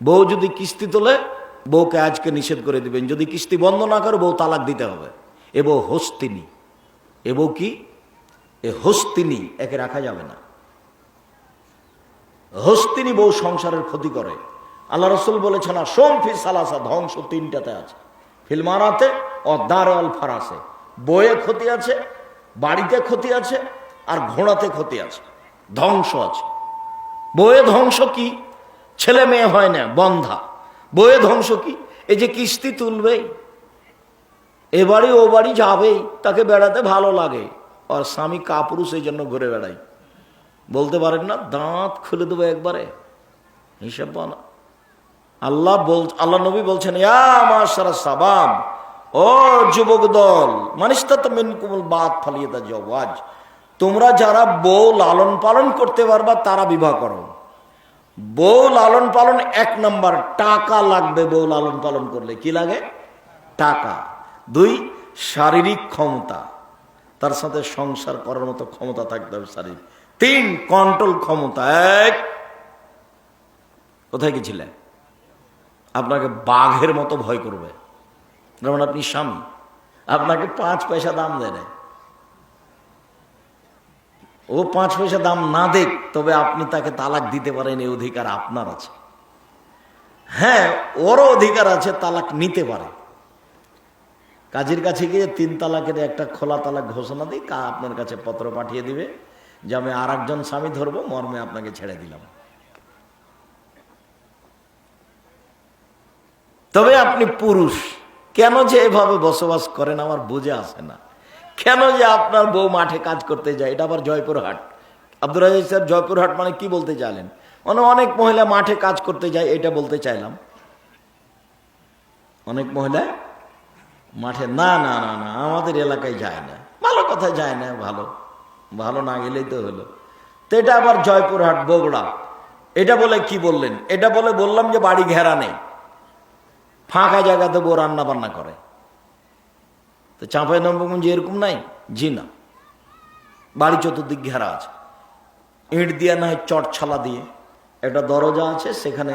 বউ যদি কিস্তি তোলে বউকে আজকে নিষেধ করে দিবেন, যদি কিস্তি বন্ধ না করে বউ তালাক দিতে হবে। এ বউ হস্তিনী, এ বউ কি? এ হস্তিনী, একে রাখা যাবে না। হস্তিনী বউ সংসারের ক্ষতি করে। আল্লাহ রসুল বলেছেন সোম ফি সালাসা, ধ্বংস তিনটাতে আছে। ফিলমারাতে ও দারে অল ফারাসে, বইয়ে ক্ষতি আছে, বাড়িতে ক্ষতি আছে, আর ঘোড়াতে ক্ষতি আছে, ধ্বংস আছে। বইয়ে ধ্বংস কি? ছেলে মেয়ে হয় না, বন্ধা। বইয়ে ধ্বংস কি? এই যে কিস্তি তুলবেই, এ বাড়ি ও বাড়ি যাবেই, তাকে বেড়াতে ভালো লাগে, আর স্বামী কাপুরুষ এই জন্য ঘুরে বেড়াই। বলতে পারেন না দাঁত খুলে দেবো একবারে, হিসাব বানা। আল্লাহ নবী বলছেন ইয়া মাশারা সাবাব, ও যুবক দল, মানিস্তা তো মিনকুমুল বাত ফালিয়াদা জাওয়াজ, তোমরা যারা বউ লালন পালন করতে পারবা তারা বিবাহ করো। বউ লালন পালন 1 নম্বর, টাকা লাগবে। বউ লালন পালন করলে কি লাগে? টাকা। 2 শারীরিক ক্ষমতা, তার সাথে সংসার করার মতো ক্ষমতা থাকতে হবে শারীরিক। 3 কন্ট্রোল ক্ষমতা। 1 কোথায় গেছিলেন? আপনাকে বাঘের মতো ভয় করবে। যেমন আপনি স্বামী, আপনাকে 5 পয়সা দাম দেয় না, ও 5 পয়সা দাম না দেখ, তবে আপনি তাকে তালাক দিতে পারেন, এই অধিকার আপনার আছে। হ্যাঁ, ওরও অধিকার আছে তালাক নিতে পারে। কাজীর কাছে গিয়ে 3 তালাকের একটা খোলা তালাক ঘোষণা দিই, আপনার কাছে পত্র পাঠিয়ে দিবে যে আমি আর একজন স্বামী ধরবো, মর্মে আপনাকে ছেড়ে দিলাম। তবে আপনি পুরুষ, কেন যে এভাবে বসবাস করেন আমার বুঝে আসে না। কেন যে আপনার বউ মাঠে কাজ করতে যায়? এটা আবার জয়পুরহাট। আব্দুর রাজ্জাক সাহেব জয়পুরহাট মানে কি বলতে চাইলেন? মানে অনেক মহিলা মাঠে কাজ করতে যায়, এটা বলতে চাইলাম। অনেক মহিলা মাঠে, না না না না, আমাদের এলাকায় যায় না। ভালো কথা, যায় না, ভালো ভালো না গেলেই তো হলো। তো এটা আবার জয়পুরহাট, বগুড়া, এটা বলে কি বললেন? এটা বলে বললাম যে বাড়ি ঘেরা নেই, ফাঁকা জায়গাতে বউ রান্না বান্না করে। তো চাঁপাইনবাবগঞ্জ এরকম নাই? জি না, বাড়ি চতুর্দিক ঘেরা আছে, ইট দিয়ে না হয় চট ছালা দিয়ে একটা দরজা আছে, সেখানে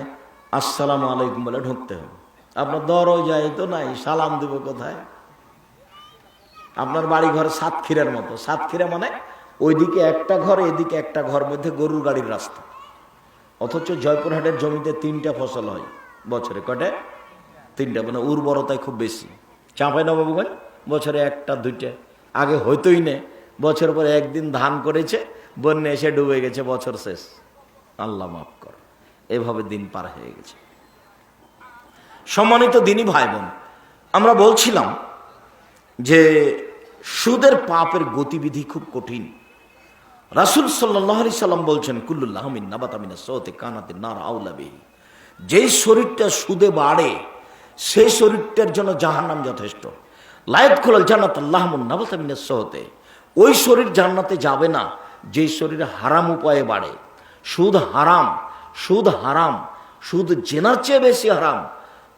আসসালামু আলাইকুম বলে ঢুকতে হবে। আপনার দরজাই তো নাই, সালাম দেব কোথায়? আপনার বাড়ি ঘর সাতক্ষীরার মতো। সাতক্ষীরা মানে ওইদিকে একটা ঘর, এদিকে একটা ঘর, মধ্যে গরুর গাড়ির রাস্তা। অথচ জয়পুরহাটের জমিতে 3টা ফসল হয় বছরে। কটে? 3টা, মানে উর্বরতায় খুব বেশি। চাঁপাইনবাবগঞ্জ বছরে 1টা 2টা, আগে হইতোই না। বছর পরে একদিন ধান করেছে, বন্যা এসে ডুবে গেছে, বছর শেষ। আল্লাহ মাফ কর, এভাবে দিন পার হয়ে গেছে। সম্মানিত দিনী ভাই বোন, আমরা বলছিলাম যে সুদের পাপের গতিবিধি খুব কঠিন। রাসূল সাল্লাল্লাহু আলাইহি সাল্লাম বলছেন কুল্লুল্লাহ মিন নাবাতা মিনাস সাওতি কানাতিন নার আউলা বিহি, যেই শরীরটা সুদে বাড়ে সেই শরীরটার জন্য জাহান্নাম যথেষ্ট। লায়াত খুলাল জান্নাত আল্লাহমুন নাবাতা মিনাস সাওতি, ওই শরীর জান্নাতে যাবে না যেই শরীর হারাম উপায়ে বাড়ে। সুদ হারাম, সুদ হারাম, সুদ জেনার চেয়ে বেশি হারাম।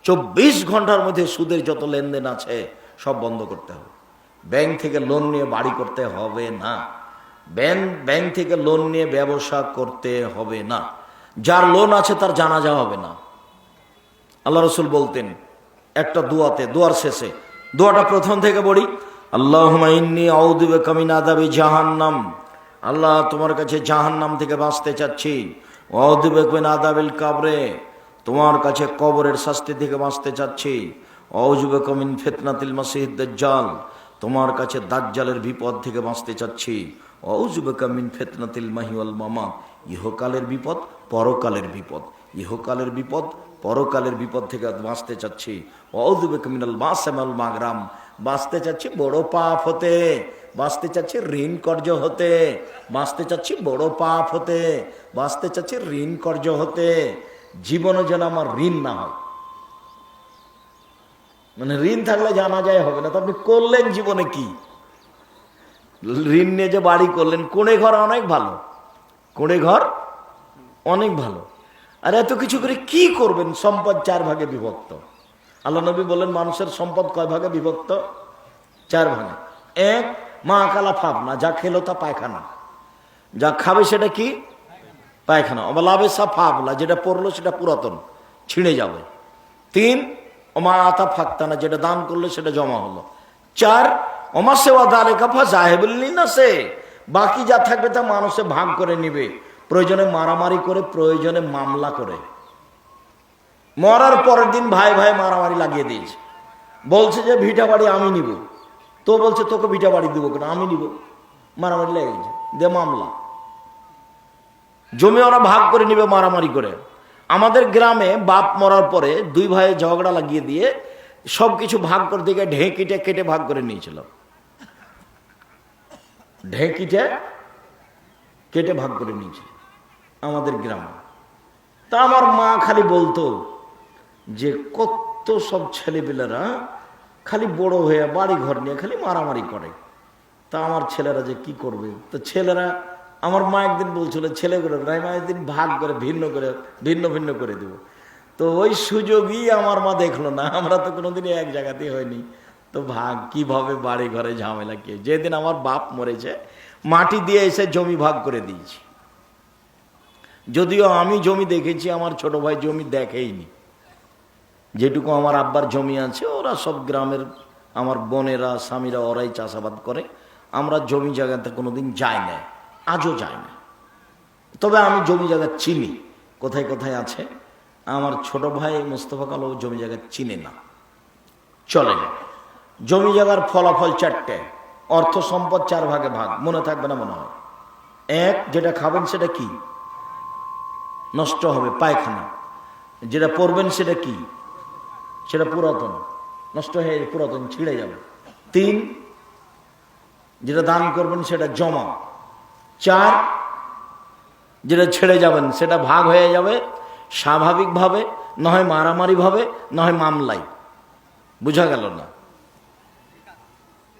24 ঘন্টার মধ্যে সুদের যত লেনদেন আছে সব বন্ধ করতে হবে। ব্যাংক থেকে লোন নিয়ে বাড়ি করতে হবে না, ব্যাংক থেকে লোন নিয়ে ব্যবসা করতে হবে না, যার লোন আছে তার জানাজা হবে না। আল্লাহ রসুল বলতেন একটা দোয়াতে, দোয়ার শেষে, দোয়াটা প্রথম থেকে পড়ি, আল্লাহুম্মা ইন্নী আউযু বিকা মিন আযাবি জাহান্নাম, আল্লাহ তোমার কাছে জাহান্নাম থেকে বাঁচতে চাচ্ছি। ওয়া আউযু বিকা মিন আযাবিল কবরে, তোমার কাছে কবরের শাস্তি থেকে বাঁচতে চাচ্ছি। ওয়া আউযু বিকা মিন ফিতনাতিল মাসিহিদ দাজ্জাল, তোমার কাছে দাজ্জালের বিপদ থেকে বাঁচতে চাচ্ছি। ওয়া আউযু বিকা মিন ফিতনাতিল মাহি ওয়াল মামাত, ইহকালের বিপদ, পরকালের বিপদ, ইহকালের বিপদ, পরকালের বিপদ থেকে বাঁচতে চাচ্ছি। ওয়া আউযু বিকা মিনাল মাসাম ওয়াল মাগরাম, বাঁচতে চাচ্ছি বড় পাপ হতে, বাঁচতে চাচ্ছি ঋণ কর্য হতে, বাঁচতে চাচ্ছি বড় পাপ হতে, বাঁচতে চাচ্ছি ঋণ কর্য হতে। জীবনে যেন আমার ঋণ না হয়। মানে ঋণ থাকলে জানা যায় হবে না। তো আপনি করলেন জীবনে কি? ঋণ নিয়ে যে বাড়ি করলেন, কোণে ঘর অনেক ভালো, কোণে ঘর অনেক ভালো, আর এত কিছু করে কি করবেন? সম্পদ 4 ভাগে বিভক্ত। আল্লাহ নবী বলেন মানুষের সম্পদ কয় ভাগে বিভক্ত? 4 ভাগে। 1, মা আকালা ফাবনা, যা খেলো তা পায়খানা, যা খাবে সেটা কি? পায়খানা। লাবেসা ফাবলা, যেটা পড়লো সেটা পুরাতন, ছিঁড়ে যাবে। 3 ওমা আতা ফাক্তানা, যেটা দান করলে সেটা জমা হলো। 4 ওমা সেওয়া দারে কাফা জাহেবুল্লিনাসে, বাকি যা থাকবে তা মানুষে ভাগ করে নিবে, প্রয়োজনে মারামারি করে, প্রয়োজনে মামলা করে। মরার পরের দিন ভাই ভাই মারামারি লাগিয়ে দিয়েছে, বলছে যে ভিটা বাড়ি আমি নিব, তো বলছে তোকে ভিটা বাড়ি দিব কেন, আমি নিব, মারামারি লেগে গেছে, দে মামলা। জমি ওরা ভাগ করে নিবে মারামারি করে। আমাদের গ্রামে বাপ মরার পরে 2 ভাই ঝগড়া লাগিয়ে দিয়ে সবকিছু ভাগ করে দিকে ঢেঁকিটা কেটে ভাগ করে নিয়েছিল, ঢেঁকিটা কেটে ভাগ করে নিয়েছিল আমাদের গ্রামে। তা আমার মা খালি বলতো যে কত সব ছেলেপেলেরা খালি বড় হয়ে বাড়ি ঘর নিয়ে খালি মারামারি করে, তা আমার ছেলেরা যে কি করবে। তো ছেলেরা, আমার মা একদিন বলছিল ছেলেগুলো রাইমা একদিন ভাগ করে ভিন্ন ভিন্ন করে দেব। তো ওই সুযোগই আমার মা দেখলো না, আমরা তো কোনোদিনই এক জায়গাতেই হয়নি, তো ভাগ কিভাবে বাড়ি ঘরে ঝামেলা কে। যেদিন আমার বাপ মরেছে মাটি দিয়ে এসে জমি ভাগ করে দিয়েছি, যদিও আমি জমি দেখেছি, আমার ছোট ভাই জমি দেখেইনি। যেটুকু আমার আব্বার জমি আছে ওরা সব গ্রামের আমার বোনেরা স্বামীরা ওরাই চাষাবাদ করে, আমরা জমি জায়গাতে কোনোদিন যাই না, আজও যায় না। তবে আমি জমি জায়গা চিনি, কোথায় কোথায় আছে। আমার ছোট ভাই মোস্তফা কালো জমি জায়গা চিনে না, চলে না। জমি জায়গার ফলাফল 4টে, অর্থ সম্পদ 4 ভাগে ভাগ, মনে থাকবে না মনে হয়। 1, যেটা খাবেন সেটা কি নষ্ট হবে, পায়খানা। যেটা পরবেন সেটা কি, সেটা পুরাতন, নষ্ট হয়ে পুরাতন ছিঁড়ে যাবে। 3, যেটা দান করবেন সেটা জমা। 4, যেটা ছেড়ে যাবেন সেটা ভাগ হয়ে যাবে স্বাভাবিকভাবে, নয় মারামারি ভাবে, নয় মামলায়। বুঝা গেল না?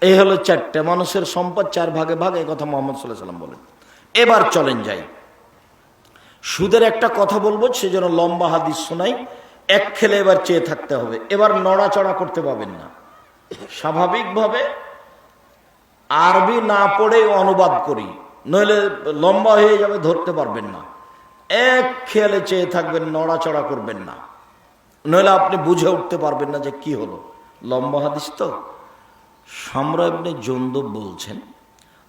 এই হলো 4টে মানুষের সম্পদ 4 ভাগে ভাগ, এই কথা মোহাম্মদ সাল্লাল্লাহু আলাইহি ওয়াসাল্লাম বলেন। এবার চলেন যাই, সুদের একটা কথা বলবো, সেজন্য লম্বা হাদিস শোনাই। এক খেলে এবার চেয়ে থাকতে হবে, এবার নড়াচড়া করতে পারবেন না, স্বাভাবিকভাবে আরবি না পড়ে অনুবাদ করি, নইলে লম্বা হয়ে যাবে, ধরতে পারবেন না। এক খেয়ালে চেয়ে থাকবেন, নড়াচড়া করবেন না, নইলে আপনি বুঝে উঠতে পারবেন না যে কি হলো। লম্বা হাদিস তো। সামরা ইবনে জুনদুব বলছেন,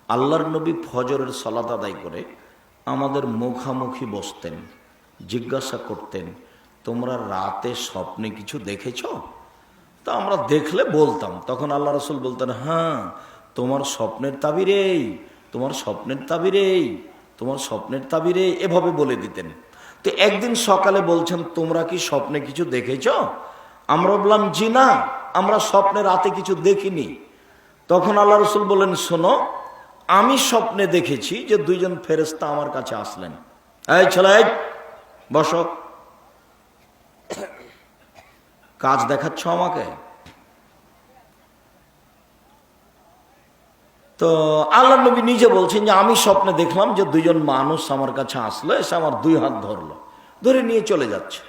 আল্লাহর নবী ফজরের সালাত আদায় করে আমাদের মুখামুখি বসতেন, জিজ্ঞাসা করতেন তোমরা রাতে স্বপ্নে কিছু দেখেছ? তা আমরা দেখলে বলতাম, তখন আল্লাহ রাসূল বলতেন হ্যাঁ তোমার স্বপ্নের তাবির এই, তোমার স্বপ্নের তাবির এই, তোমার স্বপ্নের তাবির এই, এভাবে বলে দিতেন। তো একদিন সকালে বলছেন তোমরা কি স্বপ্নে কিছু দেখেছ? আমরা বললাম জি না, আমরা স্বপ্নে রাতে কিছু দেখিনি। তখন আল্লাহ রাসূল বললেন শোনো, আমি স্বপ্নে দেখেছি যে 2 জন ফেরেশতা আমার কাছে আসলেন। এই ছেলে বসো, কাজ দেখাচ্ছ আমাকে? তো আল্লাহ নবী নিজে বলছেন যে আমি স্বপ্নে দেখলাম যে 2 জন মানুষ আমার কাছে আসলো, এসে আমার 2 হাত ধরলো, ধরে নিয়ে চলে যাচ্ছে।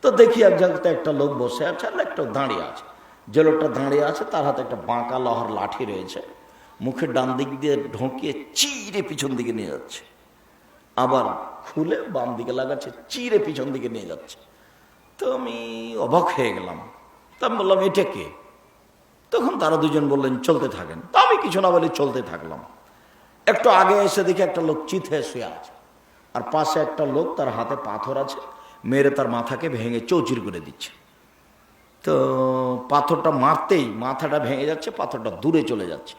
তো দেখি এক জায়গাতে একটা লোক বসে আছে আর একটা দাঁড়িয়ে আছে। যে লোকটা দাঁড়িয়ে আছে তার হাতে একটা বাঁকা লোহার লাঠি রয়েছে, মুখের ডান দিক দিয়ে ঢোকিয়ে চিরে পিছন দিকে নিয়ে যাচ্ছে, আবার খুলে বাম দিকে লাগাচ্ছে, চিরে পিছন দিকে নিয়ে যাচ্ছে। তো আমি অবাক হয়ে গেলাম, তা আমি বললাম এটা কে? তখন তারা 2 জন বললেন চলতে থাকেন। তা আমি কিছু না বলে চলতে থাকলাম। একটু আগে এসে দেখি একটা লোক চিত হয়ে শুয়ে আছে, আর পাশে একটা লোক তার হাতে পাথর আছে, মেরে তার মাথাকে ভেঙে চৌচির করে দিচ্ছে। তো পাথরটা মারতেই মাথাটা ভেঙে যাচ্ছে, পাথরটা দূরে চলে যাচ্ছে,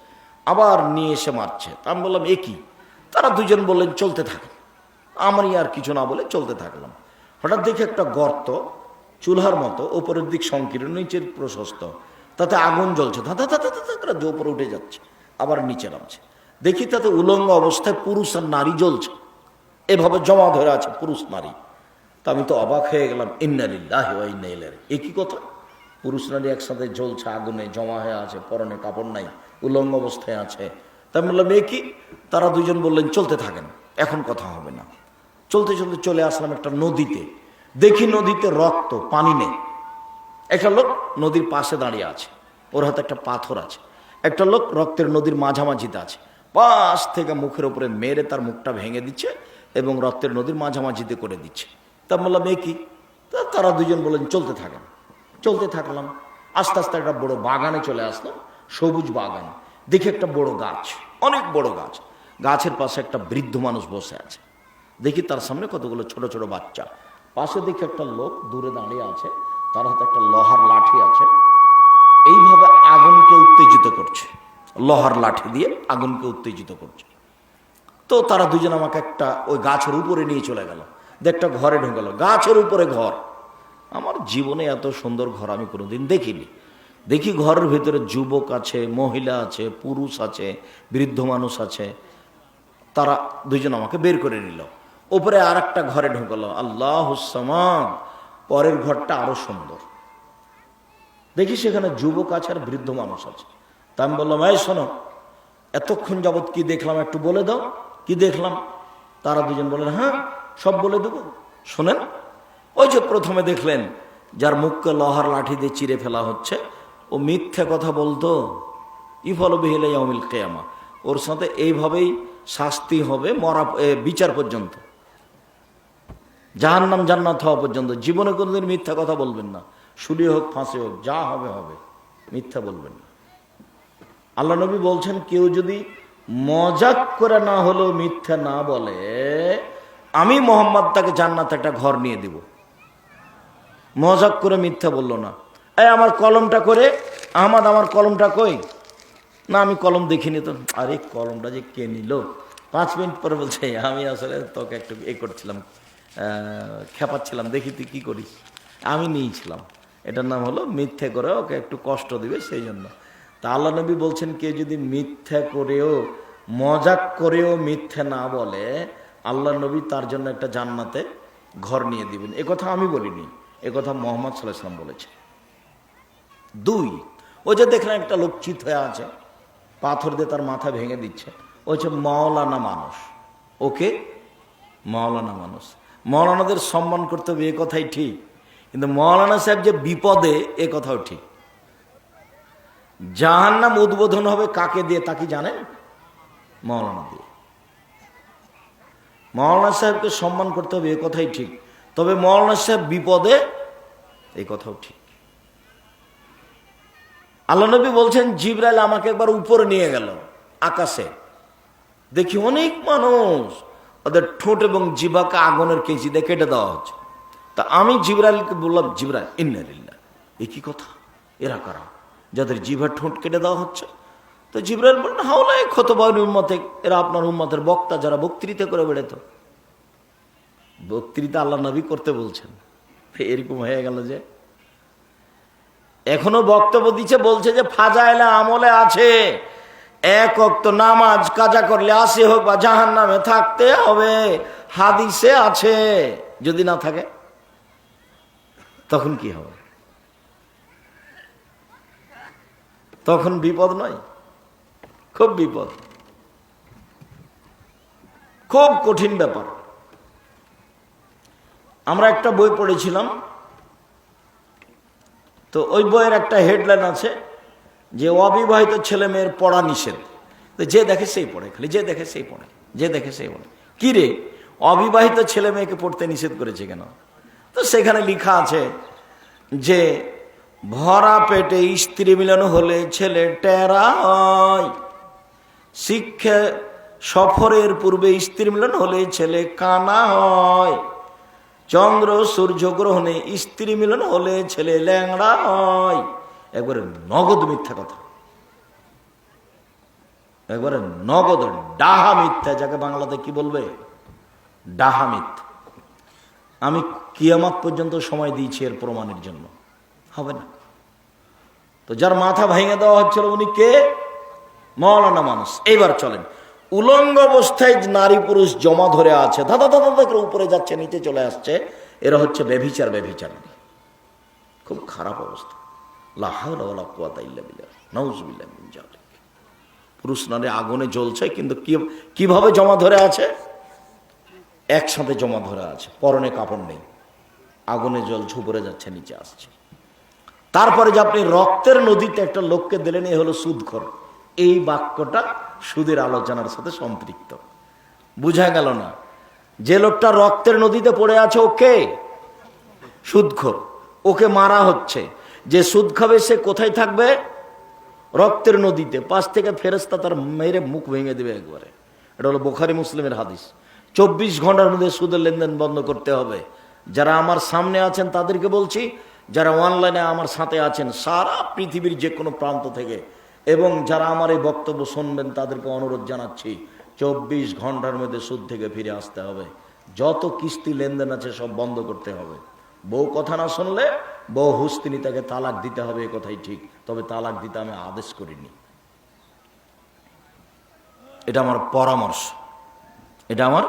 আবার নিয়ে এসে মারছে। তা আমি বললাম এ কি? তারা 2 জন বললেন চলতে থাকেন। আমারই আর কিছু না বলে চলতে থাকলাম। হঠাৎ দেখি একটা গর্ত, চুলহার মতো, ওপরের দিক সংকীর্ণ, নিচের প্রশস্ত, তাতে আগুন জ্বলছে, ধাঁধা ধাঁধা ধাঁধা করে উপরে উঠে যাচ্ছে, আবার নিচে নামছে। দেখি তাতে উলঙ্গ অবস্থায় পুরুষ আর নারী জ্বলছে, এভাবে জমা ধরে আছে পুরুষ নারী। তা আমি তো অবাক হয়ে গেলাম, ইন্না লিল্লাহি ওয়া ইন্না ইলাইহি রাজিউন। এ কি কথা? পুরুষ নারী একসাথে জ্বলছে, আগুনে জমা হয়ে আছে, পরনে কাপড় নাই, উলঙ্গ অবস্থায় আছে। তা আমি বললাম এ কি? তারা 2 জন বললেন চলতে থাকেন, এখন কথা হবে না। চলতে চলতে চলে আসলাম একটা নদীতে। দেখি নদীতে রক্ত, পানি নেই। একটা লোক নদীর পাশে দাঁড়িয়ে আছে, ওর হাতে একটা পাথর আছে। একটা লোক রক্তের নদীর মাঝামাঝিতে আছে, পাশ থেকে মুখের উপরে মেরে তার মুখটা ভেঙে দিচ্ছে এবং রক্তের নদীর মাঝামাঝিতে করে দিচ্ছে। তা বললাম এ কি? তো তারা দুজন বললেন চলতে থাকেন। চলতে থাকলাম, আস্তে আস্তে একটা বড় বাগানে চলে আসলাম, সবুজ বাগান। দেখি একটা বড় গাছ, অনেক বড় গাছ, গাছের পাশে একটা বৃদ্ধ মানুষ বসে আছে। দেখি তার সামনে কতগুলো ছোট ছোট বাচ্চা। পাশে দেখি একটা লোক দূরে দাঁড়িয়ে আছে, তার হাতে একটা লোহার লাঠি আছে, এইভাবে আগুনকে উত্তেজিত করছে, লোহার লাঠি দিয়ে আগুনকে উত্তেজিত করছে। তো তারা দুজন আমাকে একটা ওই গাছের উপরে নিয়ে চলে গেল, একটা ঘরে ঢুকালো, গাছের উপরে ঘর। আমার জীবনে এত সুন্দর ঘর আমি কোনোদিন দেখিনি। দেখি ঘরের ভিতরে যুবক আছে, মহিলা আছে, পুরুষ আছে, বৃদ্ধ মানুষ আছে। তারা দুজন আমাকে বের করে নিল, ওপরে আর একটা ঘরে ঢুকালো। আল্লাহুস সামাদ, পরের ঘরটা আরো সুন্দর। দেখি সেখানে যুবক আছে আর বৃদ্ধ মানুষ আছে। তা আমি বললাম, এই শোনো, এতক্ষণ যাবৎ কি দেখলাম একটু বলে দাও, কি দেখলাম? তারা দুজন বললেন, হ্যাঁ সব বলে দেবো। শোনেন, ওই যে প্রথমে দেখলেন যার মুখকে লোহার লাঠি দিয়ে চিরে ফেলা হচ্ছে, ও মিথ্যা কথা বলতো, ইফল বিহিল ইয়াউমিল কিয়ামা, ওর সাথে এইভাবেই শাস্তি হবে মরা বিচার পর্যন্ত, জাহান্নাম জান্নাত হওয়া পর্যন্ত। জীবনে কোনোদিন মিথ্যা কথা বলবেন না, শুলি হোক ফাঁসি হোক, যা হবে হবে, মিথ্যা বলবেন না। আল্লাহ নবী বলছেন, কেউ যদি মজাক করে না হলেও মিথ্যা না বলে, আমি মোহাম্মদ তাকে জান্নাতে একটা ঘর নিয়ে দিব। মজাক করে মিথ্যা বললো না। এই আমার কলমটা করে, আহমদ আমার কলমটা কই? না আমি কলম দেখিনি তো। আরে কলমটা যে কে নিল? 5 মিনিট পরে বলছে, আমি আসলে তোকে একটু করছিলাম, খেপাচ্ছিলাম, দেখি তুই কি করিস, আমি নিয়েছিলাম। এটার নাম হলো মিথ্যে করে ওকে একটু কষ্ট দিবে, সেই জন্য। তা আল্লাহ নবী বলছেন, কেউ যদি মিথ্যা করেও মজাক করেও মিথ্যা না বলে, আল্লাহ নবী তার জন্য একটা জান্নাতে ঘর নিয়ে দিবেন। এ কথা আমি বলিনি, এ কথা মুহাম্মদ সাল্লাল্লাহু আলাইহি ওয়াসাল্লাম বলেছে। 2, ওই যে দেখলেন একটা লোক চিত হয়ে আছে, পাথর দিয়ে তার মাথা ভেঙে দিচ্ছে, ও হচ্ছে মাওলানা মানুষ। ওকে মাওলানা মানুষ, মাওলানাদের সম্মান করতে হবে, এ কথাই ঠিক। কিন্তু মাওলানা সাহেব যে বিপদে, এ কথাও ঠিক। জাহান্নাম উদ্বোধন হবে কাকে দিয়ে তা কি জানেন? মাওলানা দিয়ে। মাওলানা সাহেবকে সম্মান করতে হবে, এ কথাই ঠিক। তবে মাওলানা সাহেব বিপদে, এই কথাও ঠিক। আল্লাহ নবী বলছেন, জিবরাইল আমাকে একবার উপরে নিয়ে গেল আকাশে, দেখি অনেক মানুষ, ওদের ঠোঁট এবং জিভাকে আগুনের কেঁচি দিয়ে কেটে দেওয়া হচ্ছে। তা আমি জিবরাইলকে বললাম, জিবরাইল ইন্না লিল্লাহ, এ কি কথা, এরা কারা যাদের জিভার ঠোঁট কেটে দেওয়া হচ্ছে? তো জিবরাইল বললেন, হাওলাই খতবাউল উম্মতে, এরা আপনার উম্মতের বক্তা, যারা বক্তৃতা করে বেড়াতো। বক্তৃতা আল্লাহ নবী করতে বলছেন, এরকম হয়ে গেল যে এখনো বক্তব্য দিচ্ছে, বলছে যে ফাজাইলে আমলে আছে, 1 ওয়াক্ত নামাজ কাজা করলে 80 হোক বা জাহান্নামে থাকতে হবে, হাদিসে আছে। যদি না থাকে তখন কি হবে? তখন বিপদ নয়? খুব বিপদ, খুব কঠিন ব্যাপার। আমরা একটা বই পড়েছিলাম, তো ওই বইয়ের একটা হেডলাইন আছে যে অবিবাহিত ছেলে মেয়ের পড়া নিষেধ। তো যে দেখে সেই পড়ে, খালি যে দেখে সেই পড়ে, যে দেখে সেই পড়ে। কি রে, অবিবাহিত ছেলে মেয়েকে পড়তে নিষেধ করেছে কেন? তো সেখানে লেখা আছে যে ভরা পেটে স্ত্রী মিলন হলে ছেলে টেরা হয়, শিক্ষা সফরের পূর্বে স্ত্রী মিলন হলে ছেলে কানা হয়, চন্দ্র সূর্য গ্রহণে স্ত্রী মিলন হলে ছেলে ল্যাংড়া হয়। একবারে নগদ মিথ্যা কথা, একবারে নগদ ডাহা মিথ্যা, যাকে বাংলাতে কি বলবে? ডাহা মিথ্যা। আমি কিয়ামত পর্যন্ত সময় দিয়েছি এর প্রমাণের জন্য, হবে না। তো যার মাথা ভেঙে দেওয়া হচ্ছিল উনি কে? মাওলানা মানুষ। এইবার চলেন, উলঙ্গ অবস্থায় নারী পুরুষ জমা ধরে আছে, দাদা দাদা করে উপরে যাচ্ছে, নিচে চলে আসছে, এরা হচ্ছে ব্যভিচার। ব্যভিচার খুব খারাপ অবস্থা। লা হাওলা ওয়ালা কুওয়াতা ইল্লা বিল্লাহ, নাউযুবিল্লাহি মিন যালিক। পুরুষ নারী আগুনে জ্বলছে, কিন্তু কিভাবে জমা ধরে আছে? একসাথে জমা ধরে আছে, পরনে কাপড় নেই, আগুনে জ্বলছে, উপরে যাচ্ছে, নিচে আসছে। তারপরে যে আপনি রক্তের নদীতে একটা লোককে দিলেন, এ হলো সুদখোর। এই বাক্যটা সুদের আলোচনার সাথে সম্পৃক্ত। বুঝা গেল না? যে লোকটা রক্তের নদীতে পড়ে আছে, ও কে? সুদখোর, ওকে মারা হচ্ছে। যে সুদ খাবে সে কোথায় থাকবে? রক্তের নদীতে। পাশ থেকে ফেরেশতা তার মেরে মুখ ভেঙে দেবে একবারে। এটা হলো বুখারী মুসলিমের হাদিস। 24 ঘন্টার মধ্যে সুদের লেনদেন বন্ধ করতে হবে। যারা আমার সামনে আছেন তাদেরকে বলছি, যারা অনলাইনে আমার সাথে আছেন সারা পৃথিবীর যে কোনো প্রান্ত থেকে, এবং যারা আমার এই বক্তব্য শুনবেন তাদেরকে অনুরোধ জানাচ্ছি, 24 ঘন্টার মধ্যে সুদ থেকে ফিরে আসতে হবে। যত কিস্তি লেনদেন আছে সব বন্ধ করতে হবে। বউ কথা না শুনলে বউ হুস্তিনি, তাকে তালাক দিতে হবে, এ কথাই ঠিক। তবে তালাক দিতে আমি আদেশ করিনি, এটা আমার পরামর্শ, এটা আমার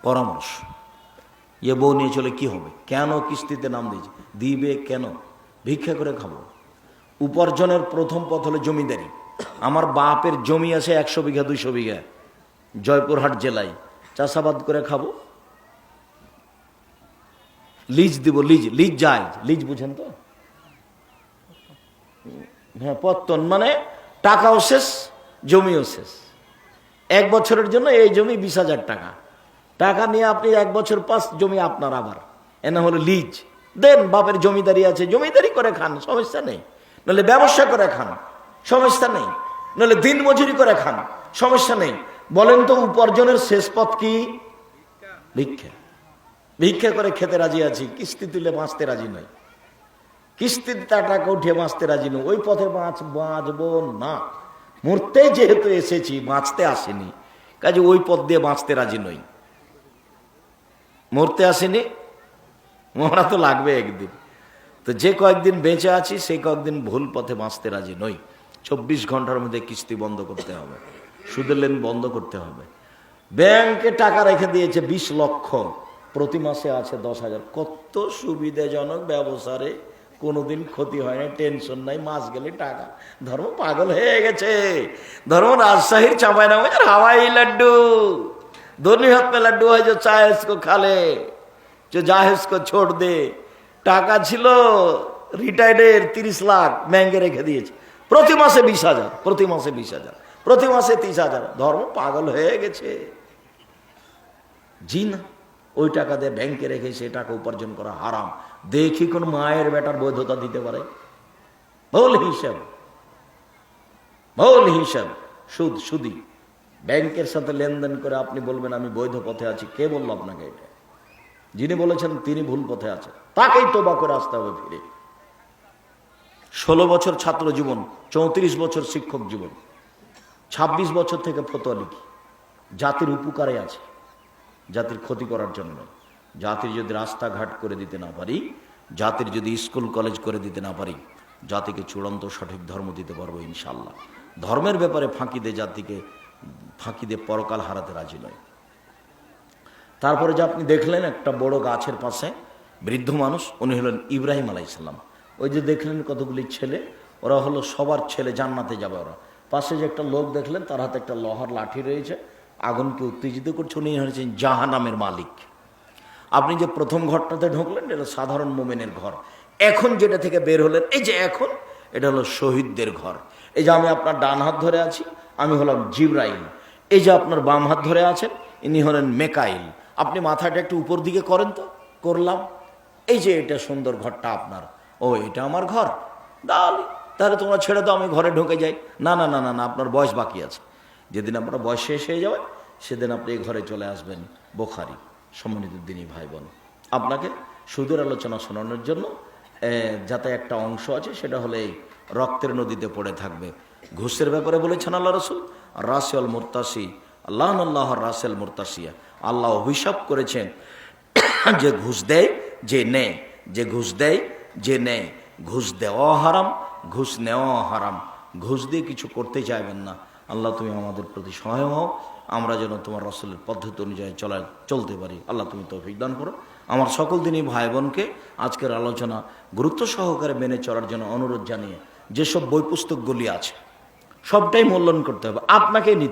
পরামর্শ। এ বউ নিয়ে চলে কি হবে? কেন কিস্তিতে নাম দিয়েছে? দিবে কেন? ভিক্ষা করে খাবো। উপার্জনের প্রথম পথ হলো জমিদারি। আমার বাপের জমি আছে 100 বিঘা 200 বিঘা জয়পুরহাট জেলায়, চাষাবাদ করে খাবো। লিজ দিব, লিজ, লিজ যায়, লিজ বুঝেন তো? হ্যাঁ, পত্তন মানে টাকাও শেষ, জমিও শেষ। 1 বছরের জন্য এই জমি 20,000 টাকা, টাকা নিয়ে আপনি 1 বছর পাস, জমি আপনার আবার। এনা হলো লিজ। দেন, বাপের জমিদারি আছে, জমিদারি করে খান, সমস্যা নেই। নাহলে ব্যবসা করে খান, সমস্যা নেই। নাহলে দিন মজুরি করে খান, সমস্যা নেই। বলেন তো উপার্জনের শেষ পথ কি? ভিক্ষা। ভিক্ষা করে খেতে রাজি আছি, কিস্তি তুলে বাঁচতে রাজি নই। কিস্তিতে টাকা উঠে বাঁচতে রাজি নই। ওই পথে বাঁচবো না। মরতে যেহেতু এসেছি, বাঁচতে আসেনি, কাজে ওই পথ দিয়ে বাঁচতে রাজি নই। মরতে আসেনি, মরা তো লাগবে একদিন। তো যে কয়েকদিন বেঁচে আছি সেই কয়েকদিন ভুল পথে বাঁচতে রাজি নই। 24 ঘন্টার মধ্যে কিস্তি বন্ধ করতে হবে, সুদের লেন বন্ধ করতে হবে। ব্যাংকে টাকা রেখে দিয়েছে 20 লক্ষ, প্রতি মাসে আছে 10,000। কত সুবিধাজনক ব্যবসা রে, কোনোদিন ক্ষতি হয় না, টেনশন নাই, মাস গেলে টাকা। ধর্ম পাগল হয়ে গেছে। ধর্ম রাজশাহীর চাঁপাইনবাবগঞ্জের হাওয়াই লাড্ডু, दोनों हाथ में लड्डू है, जो चाहे इसको खा ले, जो चाहे उसको छोड़ दे। টাকা ছিল রিটায়ার্ডের 30 লাখ, ব্যাংকে রেখে দিয়েছে, প্রতি মাসে 20,000, প্রতি মাসে 20,000, প্রতি মাসে 30,000। ধর্ম পাগল হয়ে গেছে। জি না, ওই টাকা দিয়ে ব্যাংকে রেখে সে টাকা উপার্জন করা হারাম। দেখি কোন মায়ের বেটার বৈধতা দিতে পারে? ভুল হিসাব, ভুল হিসাব। সুদ, সুদি। ব্যাংকের সাথে লেনদেন করে আপনি বলবেন আমি বৈধ পথে আছি। কে বলল আপনাকে এটা? যিনি বলেছেন তিনি ভুল পথে আছেন, তাকেই তোবা করে আসতে হবে ফিরে। 16 বছর ছাত্র জীবন, 34 বছর শিক্ষক জীবন, 26 বছর থেকে ফতোয়া লিখি। জাতির উপকারে আছে, জাতির ক্ষতি করার জন্য। জাতির যদি রাস্তাঘাট করে দিতে না পারি, জাতির যদি স্কুল কলেজ করে দিতে না পারি, জাতিকে চূড়ান্ত সঠিক ধর্ম দিতে পারবো ইনশাল্লাহ। ধর্মের ব্যাপারে ফাঁকি দিয়ে জাতিকে, ফাঁকি দিয়ে পরকাল হারাতে রাজি নয়। তারপরে যে আপনি দেখলেন একটা বড় গাছের পাশে বৃদ্ধ মানুষ, উনি হলেন ইব্রাহিম আলাইহিসসালাম। ওই যে দেখলেন কতগুলি ছেলে, ওরা হলো সবার ছেলে, জান্নাতে যাবে ওরা। পাশে যে একটা লোক দেখলেন, তার হাতে একটা লোহার লাঠি রয়েছে, আগুনকে উত্তেজিত করছে। উনি হচ্ছেন জাহান্নামের মালিক। আপনি যে প্রথম ঘরটাতে ঢুকলেন, এটা সাধারণ মোমেনের ঘর। এখন যেটা থেকে বের হলেন, এই যে এখন, এটা হলো শহীদদের ঘর। এই যে আমি আপনার ডান হাত ধরে আছি, আমি হলাম জিবরাইল। এই যে আপনার বাম হাত ধরে আছেন, ইনি হলেন মেকাইল। আপনি মাথাটা একটু উপর দিকে করেন তো। করলাম। এই যে এটা সুন্দর ঘরটা আপনার। ও, এটা আমার ঘর। তাহলে তোমরা ছেড়ে দাও, আমি ঘরে ঢুকে যাই। না না না না না, আপনার বয়স বাকি আছে। যেদিন আপনার বয়স শেষ হয়ে যাবে, সেদিন আপনি এই ঘরে চলে আসবেন। বুখারী। সম্মানিত দিনী ভাই বোন, আপনাকে সুদের আলোচনা শোনানোর জন্য যাতে একটা অংশ আছে, সেটা হলে এই রক্তের নদীতে পড়ে থাকবে। ঘুষের ব্যাপারে বলেছেন আল্লাহ রসুল, রাসেল মুরতাসি আল্লাহ আল্লাহ রাসেল মুরতাসিয়া। আল্লাহ অভিশাপ করেছেন যে ঘুষ দেয় যে নেয়, যে ঘুষ দেয় যে নেয়। ঘুষ দেওয়া হারাম, ঘুষ নেওয়া হারাম। ঘুষ দিয়ে কিছু করতে চাইবেন না। আল্লাহ তুমি আমাদের প্রতি সহায় হও, আমরা যেন তোমার রাসূলের পদ্ধতি অনুযায়ী চলতে পারি। আল্লাহ তুমি তৌফিক দান করো। আমার সকল দিনই ভাই বোনকে আজকের আলোচনা গুরুত্ব সহকারে মেনে চলার জন্য অনুরোধ জানিয়ে, যেসব বই পুস্তকগুলি আছে সবটাই মূল্যায়ন করতে হবে, আপনাকেই নিতে